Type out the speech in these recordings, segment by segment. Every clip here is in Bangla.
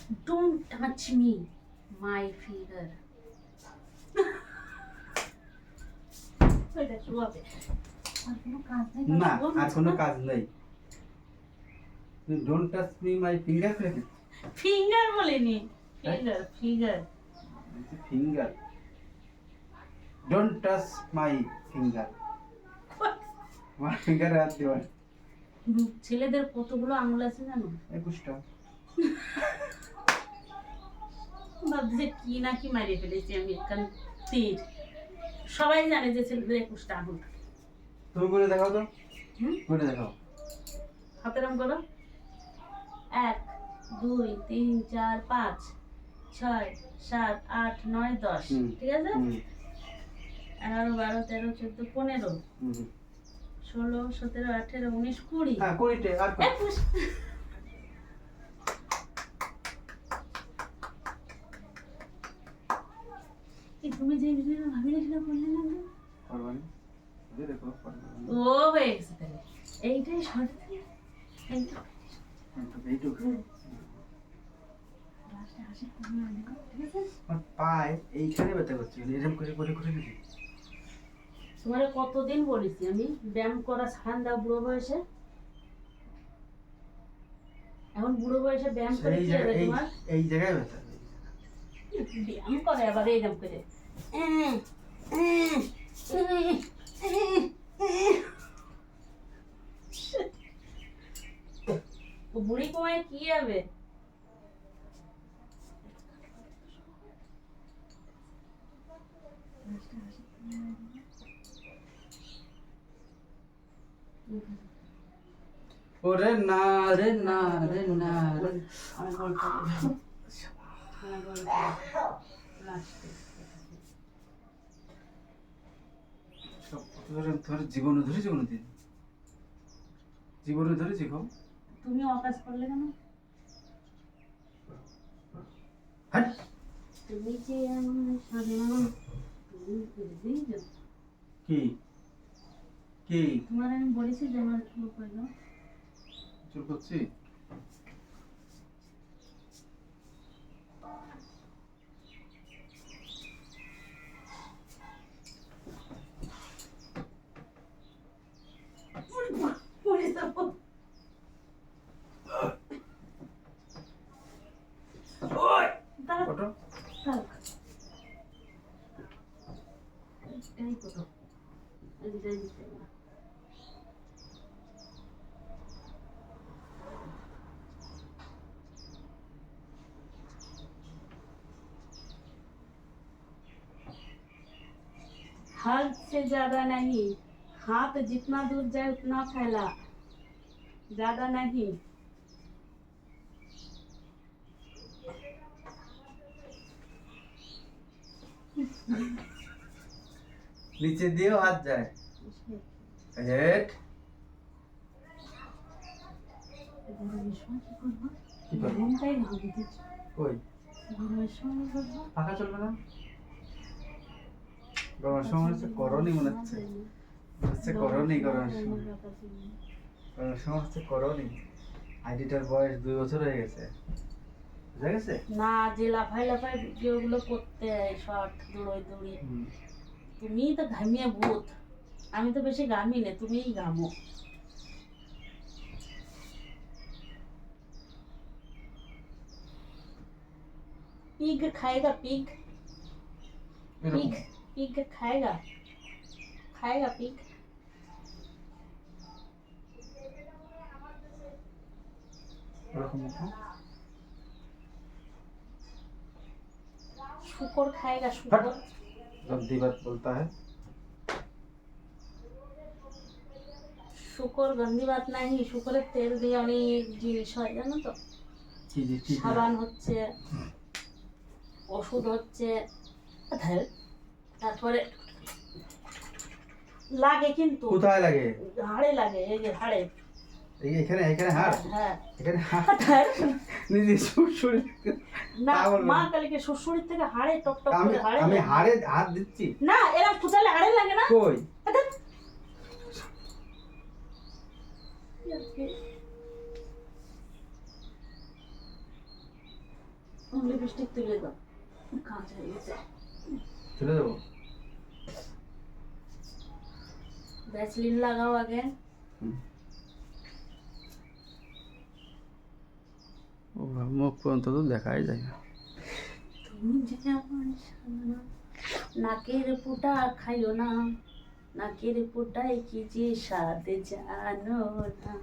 Don't touch me, my finger. ওইটা শুয়াবে। আর কোনো কাজ নেই? না আর কোনো কাজ নেই। Don't touch me my finger ফেলে ফিঙ্গার বলিনি, finger finger. Finger don't touch my finger. আমার ফিঙ্গারে হাত দিও না। ছেলেদের কতগুলো আঙুল আছে জানো? 21টা। ভাবছে কি না কি মারিয়ে ফেলেছি আমি কারণ তীর। সবাই জানে যে ছেলেদের 21টা আঙুল থাকে। তুমি করে দেখাও তো। করে দেখাও। হাতের রং করো। 1 2 3 4 5 6 7 8 9 10। ঠিক আছে? 11 12 13 14 15 16 17 18 19 20। হ্যাঁ 20টা আর 21। এই তুমি যে ভিডিওটা ভাবিলে সেটা করলে না কেন? পারবানি এই দেখো ও হয়ে গেছে তাহলে এইটাই শর্ট এইটা এইটুকু লাস্টে হাসি করবে না দেখো, ঠিক আছে? আমার পায়ে এইখানে ব্যথা করছে এরকম করে করে করে দিই। তোমারে কতদিন বলেছি আমি ব্যায়াম করা ছাড়ান দাও বুড়ো বয়সে। এখন বুড়ো বয়সে ব্যায়াম করে কি হবে তোমার? এই জায়গায় ব্যথা। ব্যায়াম করে আবার এইরকম করে ও বুড়ি কমায় কি হবে? ওরে না রে না রে না রে আমি গল্প সব ধরে জীবনে ধরেছি কোনোদিন জীবনে ধরেছি গো। তুমি অকাজ করলে কেন? হাট তুমি যে আমার সাধারণ তুমি বুঝবেই না। কি কি তোমার আমি বলেছি যে আমার চুল করলো চুল করছি পড়ে যাবো। দাঁড়াও, ওটো দাঁড়াও। এই কত? এই দিতে না। हद से ज्यादा नहीं, हाथ जितना दूर जाए उतना फैला, ज्यादा नहीं। নিচে দিয়েও হাত যায় হেড কি করবো কই ফাঁকা চলবে না গরমের সময় হচ্ছে করনি মনে হচ্ছে করনি গরমের সময় গরমের সময় হচ্ছে করনি আইডিটার বয়স 2 বছর হয়ে গেছে বুঝা গেছে না যে লাফাই লাফাই ভিডিওগুলো করতে শর্ট দৌড়ই দৌড়ি তুমি তো ঘামিয়ে ভূত আমি তো বেশি ঘামি না তুমিই ঘামো पिग खाएगा पिग पिग पिग खाएगा खाएगा पिग शुकर खाएगा शुकर गंदी बात बोलता है शुकर गंदी बात नहीं शुकরের তেল দিয়ে অনেক জিনিস হয় জানো তো কি সাবান হচ্ছে ওষুধ হচ্ছে তারপরে লাগে কিন্তু কোথায় লাগে হাড়ে লাগে এই যে হাড়ে এখানে এখানে হাড় হ্যাঁ এখানে হাড় নিজে সুরসুরি না মা কালকে সুরসুরির থেকে হাড়ে টক টক করে হাড়ে আমি হাড়ে হাত দিচ্ছি না এরা ফুটালে হাড়ে লাগে না কই এখন লিপস্টিক তুলে দাও, কাঁচা হয়ে গেছে। তুলে দেবো। ভ্যাসলিন লাগাও আগে। ও মুখ পর্যন্ত তো দেখাই যায় না। তুমি যেমন সোনা, নাকের পোটা খাইও না, নাকের পোটায় কি যে স্বাদ জানো না।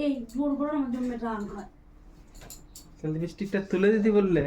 এই জোর করে আমার জন্য রাগ হয়। লিপস্টিকটা তুলে দিতে বললে